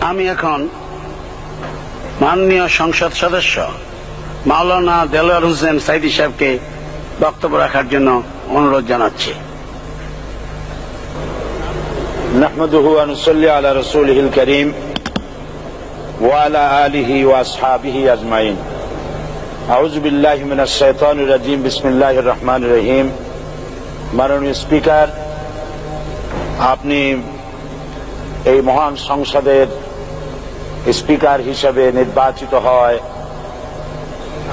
আমি এখন মাননীয় সংসদ সদস্য মাওলানা দেলোয়ার হোসেন সাইদি সাহেবকে বক্তব্য রাখার জন্য অনুরোধ জানাচ্ছি। নাহমাদুহু ওয়া নুসাল্লি আলা রাসূলিহিল কারীম ওয়া আলা আলিহি ওয়া আসহাবিহি আজমাইন। আউযু বিল্লাহি মিনাশ শাইতানির রাজীম। বিসমিল্লাহির রহমানির রহিম। মাননীয় স্পিকার, আপনি এই মহান সংসদের স্পিকার হিসেবে নির্বাচিত হয়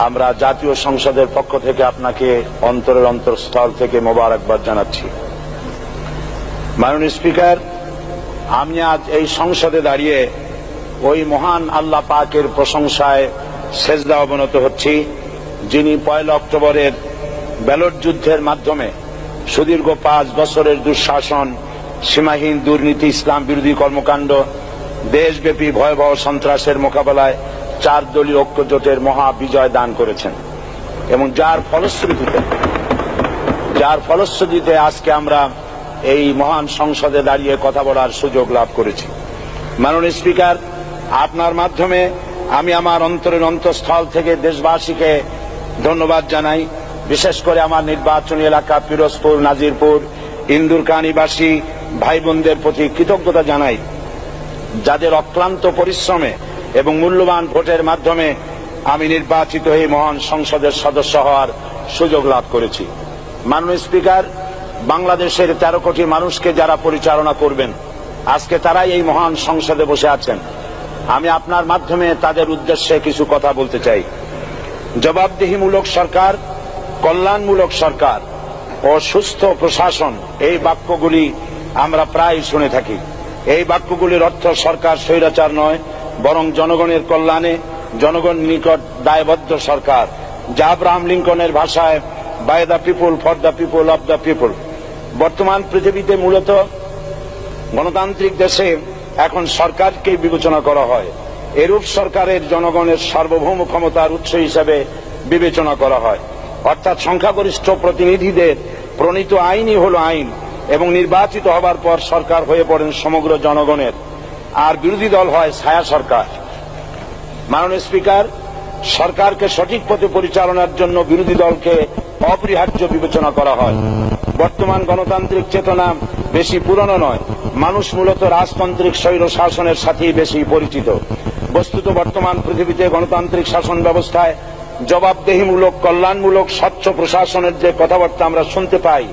আমরা জাতীয় সংসদের পক্ষ থেকে আপনাকে অন্তরের অন্তঃস্থল থেকে মোবারকবাদ জানাচ্ছি। মাননীয় স্পিকার, আমি আজ এই সংসদে দাঁড়িয়ে ওই মহান আল্লাহ পাকের প্রশংসায় সেজদা অবনত হচ্ছি, যিনি 1 অক্টোবরের ব্যালট যুদ্ধের মাধ্যমে সুদীর্ঘ 5 বছরের দুঃশাসন, সীমাহীন দুর্নীতি, ইসলাম বিরোধী কর্মকাণ্ড, দেশব্যাপী ভয়াবহ সন্ত্রাসের মোকাবেলায় 4 দলীয় ঐক্য জোটের মহা বিজয় দান করেছেন এবং যার ফলশ্রুতিতে আজকে আমরা এই মহান সংসদে দাঁড়িয়ে কথা বলার সুযোগ লাভ করেছি। মাননীয় স্পিকার, আপনার মাধ্যমে আমি আমার অন্তরের অন্তঃস্থল থেকে দেশবাসীকে ধন্যবাদ জানাই। বিশেষ করে আমার নির্বাচনী এলাকা পিরোজপুর, নাজিরপুর, ইন্দুরকানীবাসী ভাই বোনদের প্রতি কৃতজ্ঞতা জানাই, যাদের অক্লান্ত পরিশ্রমে এবং মূল্যবান ভোটের মাধ্যমে আমি নির্বাচিত হয়ে মহান সংসদের সদস্য হওয়ার সুযোগ লাভ করেছি। মাননীয় স্পিকার, বাংলাদেশের 13 কোটি মানুষকে যারা পরিচালনা করবেন আজকে তারাই এই মহান সংসদে বসে আছেন। আমি আপনার মাধ্যমে তাদের উদ্দেশ্যে কিছু কথা বলতে চাই। জবাবদিহিমূলক সরকার, কল্যাণমূলক সরকার ও সুস্থ প্রশাসন, এই বাক্যগুলি আমরা প্রায় শুনে থাকি। এই বাক্যগুলির অর্থ সরকার স্বৈরাচার নয়, বরং জনগণের কল্যাণে জনগণ নিকট দায়বদ্ধ সরকার, যা আব্রাহাম লিঙ্কনের ভাষায় by the people, for the people, of the people. বর্তমান পৃথিবীতে মূলত গণতান্ত্রিক দেশে এখন সরকারকে বিবেচনা করা হয়। এরূপ সরকারের জনগণের সার্বভৌম ক্ষমতার উৎস হিসেবে বিবেচনা করা হয়, অর্থাৎ সংখ্যাগরিষ্ঠ প্রতিনিধিদের প্রণীত আইনই হল আইন এবং নির্বাচিত হবার পর সরকার হয়ে পড়েন সমগ্র জনগণের, আর বিরোধী দল হয় ছায়া সরকার। মাননীয় স্পিকার, সরকারকে সঠিক পথে পরিচালনার জন্য বিরোধী দলকে অপরিহার্য বিবেচনা করা হয়। বর্তমান গণতান্ত্রিক চেতনা বেশি পুরনো নয়, মানুষ মূলত রাজতান্ত্রিক স্বৈর শাসনের সাথেই বেশি পরিচিত। বস্তুত বর্তমান পৃথিবীতে গণতান্ত্রিক শাসন ব্যবস্থায় জবাবদিহিমূলক, কল্যাণমূলক, স্বচ্ছ প্রশাসনের যে কথাবার্তা আমরা শুনতে পাই,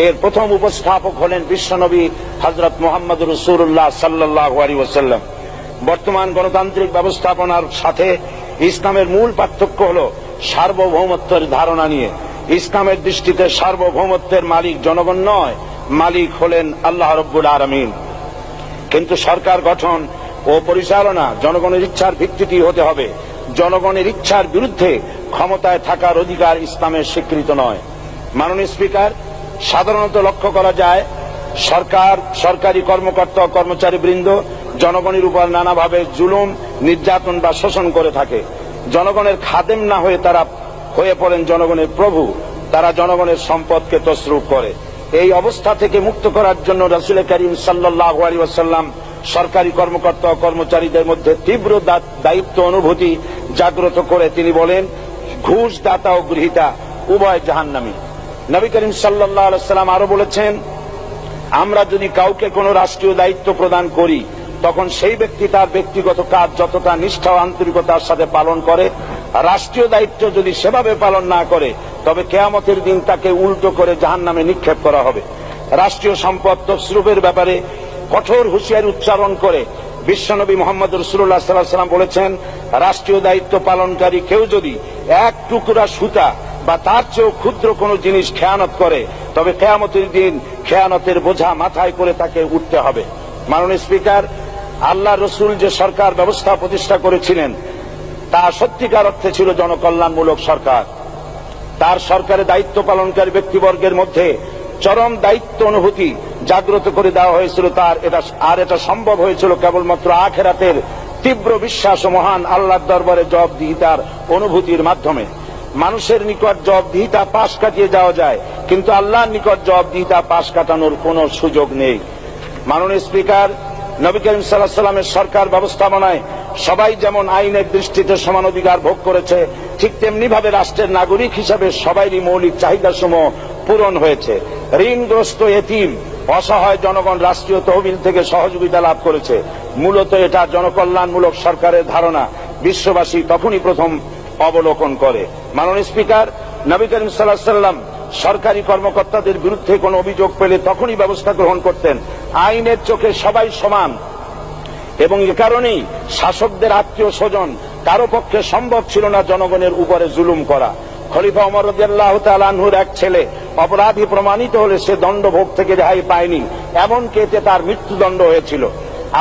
এর প্রথম উপস্থাপক হলেন বিশ্বনবী হযরত মুহাম্মদ রাসূলুল্লাহ সাল্লাল্লাহু আলাইহি ওয়াসাল্লাম। বর্তমান গণতান্ত্রিক ব্যবস্থাপনার সাথে ইসলামের মূল পার্থক্য হল সার্বভৌমত্বের ধারণা নিয়ে। ইসলামের দৃষ্টিতে সার্বভৌমত্বের মালিক জনগণ নয়, মালিক হলেন আল্লাহ রাব্বুল আলামিন। কিন্তু সরকার গঠন ও পরিচালনা জনগণের ইচ্ছার ভিত্তিতে হতে হবে। জনগণের ইচ্ছার বিরুদ্ধে ক্ষমতায় থাকার অধিকার ইসলামের স্বীকৃত নয়। মাননীয় স্পিকার, সাধারণত লক্ষ্য করা যায় সরকার, সরকারি কর্মকর্তা ও কর্মচারীবৃন্দ জনগণের উপর নানাভাবে জুলুম, নির্যাতন বা শোষণ করে থাকে। জনগণের খাদেম না হয়ে তারা হয়ে পড়েন জনগণের প্রভু। তারা জনগণের সম্পদকে তসরুপ করে। এই অবস্থা থেকে মুক্ত করার জন্য রাসূল করিম সাল্লাল্লাহু আলাইহি ওয়াসাল্লাম সরকারি কর্মকর্তা ও কর্মচারীদের মধ্যে তীব্র দায়িত্ব অনুভূতি জাগ্রত করে তিনি বলেন, ঘুষ দাতা ও গৃহীতা উভয় জাহান্নামী। নবী করিম সাল্লাল্লাহু আলাইহি ওয়াসাল্লাম আরো বলেছেন, আমরা যদি কাউকে কোনো রাষ্ট্রীয় দায়িত্ব প্রদান করি তখন সেই ব্যক্তি তার ব্যক্তিগত কাজ যতটা নিষ্ঠা ও আন্তরিকতার সাথে পালন করে, রাষ্ট্রীয় দায়িত্ব যদি সেভাবে পালন না করে তবে কিয়ামতের দিন তাকে উল্টো করে জাহান্নামে নিক্ষেপ করা হবে। রাষ্ট্রীয় সম্পদ তসরুফের ব্যাপারে কঠোর হুঁশিয়ারি উচ্চারণ করে বিশ্বনবী মুহাম্মদ রাসূলুল্লাহ সাল্লাল্লাহু আলাইহি ওয়াসাল্লাম বলেছেন, রাষ্ট্রীয় দায়িত্ব পালনকারী কেউ যদি 1 টুকরা সুতা বা তার চেয়েও ক্ষুদ্র কোনো জিনিস খেয়ানত করে তবে কিয়ামতের দিন খেয়ানতের বোঝা মাথায় করে তাকে উঠতে হবে। মাননীয় স্পিকার, আল্লাহ রসুল যে সরকার ব্যবস্থা প্রতিষ্ঠা করেছিলেন তা সত্যিকার অর্থে ছিল জনকল্যাণমূলক সরকার। তার সরকারে দায়িত্ব পালনকারী ব্যক্তিবর্গের মধ্যে চরম দায়িত্ব অনুভূতি জাগ্রত করে দেওয়া হয়েছিল। এটা সম্ভব হয়েছিল কেবলমাত্র আখিরাতের তীব্র বিশ্বাস ও মহান আল্লাহর দরবারে জবাবদিহিতার অনুভূতির মাধ্যমে। মানুষের নিকট জবাবদিহিতা পাশ কাটিয়ে যাওয়া যায়, কিন্তু আল্লাহর নিকট জবাবদিহিতা পাশ কাটানোর কোনো সুযোগ নেই। মাননীয় স্পিকার, নবী করিম সাল্লাল্লাহু আলাইহি সাল্লামের সরকার ব্যবস্থাপনায় সবাই যেমন আইনের দৃষ্টিতে সমান অধিকার ভোগ করেছে, ঠিক তেমনি ভাবে রাষ্ট্রের নাগরিক হিসাবে সবারই মৌলিক চাহিদাসমূহ পূরণ হয়েছে। ঋণগ্রস্ত এতিম অসহায় জনগণ রাষ্ট্রীয় তহবিল থেকে সহযোগিতা লাভ করেছে। মূলত এটা জনকল্যাণমূলক সরকারের ধারণা বিশ্ববাসী তখনই প্রথম অবলোকন করে। মাননীয় স্পিকার, নবী করিম সাল্লাল্লাহু আলাইহি সাল্লাম সরকারি কর্মকর্তাদের বিরুদ্ধে কোনো অভিযোগ পেলে তখনই ব্যবস্থা গ্রহণ করতেন। আইনের চোখে সবাই সমান এবং এ কারণেই শাসকদের আত্মীয় স্বজন কারো পক্ষে সম্ভব ছিল না জনগণের উপরে জুলুম করা। খলিফা ওমর রাদিয়াল্লাহু তাআলা আনহুর এক ছেলে অপরাধী প্রমাণিত হলে সে দণ্ডভোগ থেকে রেহাই পায়নি, এমনকি এতে তার মৃত্যুদণ্ড হয়েছিল।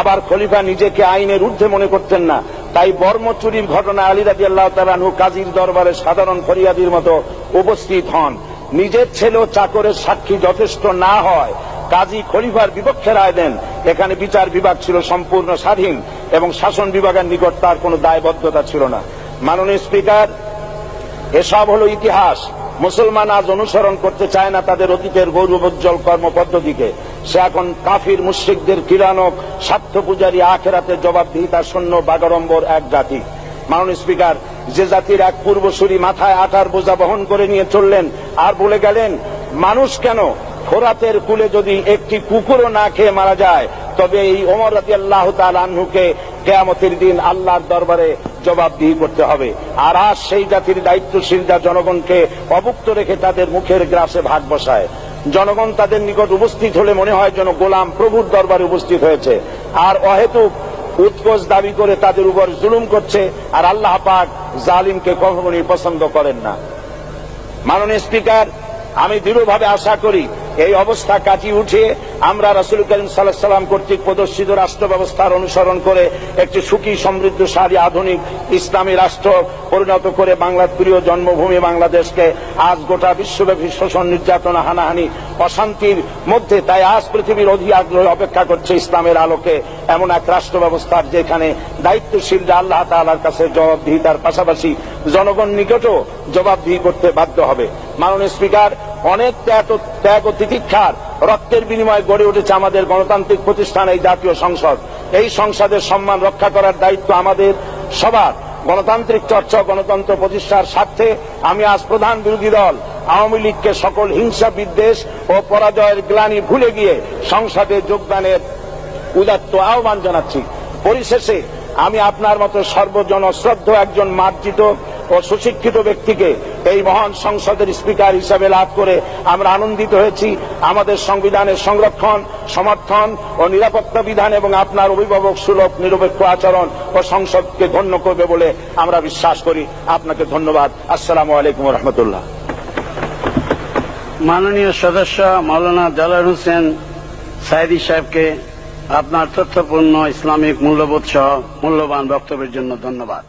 আবার খলিফা নিজেকে আইনের ঊর্ধ্বে মনে করতেন না, তাই বর্ম চুরির ঘটনা আলী রাদিয়াল্লাহু তাআলা আনহু কাজীর দরবারে সাধারণ ফরিয়াদির মতো উপস্থিত হন। নিজের ছেলে ও চাকরের সাক্ষী যথেষ্ট না হয় কাজী খলিফার বিপক্ষে রায় দেন। এখানে বিচার বিভাগ ছিল সম্পূর্ণ স্বাধীন এবং শাসন বিভাগের নিকট তার কোনো দায়বদ্ধতা ছিল না। মাননীয় স্পিকার, এসব হলো ইতিহাস। মুসলমান আজ অনুসরণ করতে চায় না তাদের অতীতের গৌরবোজ্জ্বল কর্মপদ্ধতিকে। সে এখন কাফির মুশরিকদের কিরানক স্বার্থ পূজারী আখেরাতে জবাবদিহিতা শূন্য বাগাড়ম্বর এক জাতি। মাননীয় স্পিকার, যে জাতির এক পূর্বসূরি মাথায় আটার বোঝা বহন করে নিয়ে চললেন আর বলে গেলেন, মানুষ কেন, ফোরাতের কূলে যদি একটি কুকুরও না খেয়ে মারা যায় তবে এই ওমর রাদিয়াল্লাহু তাআলা আনহুকে কিয়ামতের দিন আল্লাহর দরবারে জবাবদিহি করতে হবে। আর আজ সেই জাতির দায়িত্বশীলরা জনগণকে অভুক্ত রেখে তাদের মুখের গ্রাসে ভাগ বসায়। জনগণ তাদের নিকট উপস্থিত হলে মনে হয় যেন গোলাম প্রভুর দরবারে উপস্থিত হয়েছে, আর অহেতুক উৎকোচ দাবি করে তাদের উপর জুলুম করছে। আর আল্লাহ পাক জালিমকে কখনোই পছন্দ করেন না। মাননীয় স্পিকার, আমি দৃঢ়ভাবে আশা করি এই অবস্থা কাটিয়ে উঠিয়ে আমরা রাসূল করিম সাল্লাল্লাহু আলাইহি সাল্লাম কর্তৃক প্রদর্শিত রাষ্ট্র ব্যবস্থার অনুসরণ করে একটি সুখী সমৃদ্ধশালী আধুনিক ইসলামী রাষ্ট্র পরিণত করে বাংলার প্রিয় জন্মভূমি বাংলাদেশকে আজ গোটা বিশ্বব্যাপী শোষণ, নির্যাতন, হানাহানি, অশান্তির মধ্যে, তাই আজ পৃথিবীর অধীর আগ্রহে অপেক্ষা করছে ইসলামের আলোকে এমন এক রাষ্ট্র ব্যবস্থার যেখানে দায়িত্বশীলরা আল্লাহ তাআলার কাছে জবাবদিহিতার পাশাপাশি জনগণ নিকটও জবাবদিহি করতে বাধ্য হবে। মাননীয় স্পিকার, অনেক ত্যাগ ও তিতিক্ষার রক্তের বিনিময়ে গড়ে উঠেছে আমাদের গণতান্ত্রিক প্রতিষ্ঠান এই জাতীয় সংসদ। এই সংসদের সম্মান রক্ষা করার দায়িত্ব আমাদের সবার। গণতান্ত্রিক চর্চা, গণতন্ত্র প্রতিষ্ঠার স্বার্থে আমি আজ প্রধান বিরোধী দল আওয়ামী লীগকে সকল হিংসা, বিদ্বেষ ও পরাজয়ের গ্লানি ভুলে গিয়ে সংসদে যোগদানের উদাত্ত আহ্বান জানাচ্ছি। পরিশেষে আমি আপনার মতো সর্বজনশ্রদ্ধ একজন মার্জিত ও সুশিক্ষিত ব্যক্তিকে এই মহান সংসদের স্পিকার হিসাবে লাভ করে আমরা আনন্দিত হয়েছি। আমাদের সংবিধানের সংরক্ষণ, সমর্থন ও নিরাপত্তা বিধান এবং আপনার অভিভাবক সুলভ নিরপেক্ষ আচরণ ও সংসদকে ধন্য করবে বলে আমরা বিশ্বাস করি। আপনাকে ধন্যবাদ। আসসালামু আলাইকুম ওয়া রাহমাতুল্লাহ। মাননীয় সদস্য মাওলানা দেলোয়ার হোসেন সাঈদী সাহেবকে আপনার তথ্যপূর্ণ ইসলামিক মূল্যবোধ সহ মূল্যবান বক্তব্যের জন্য ধন্যবাদ।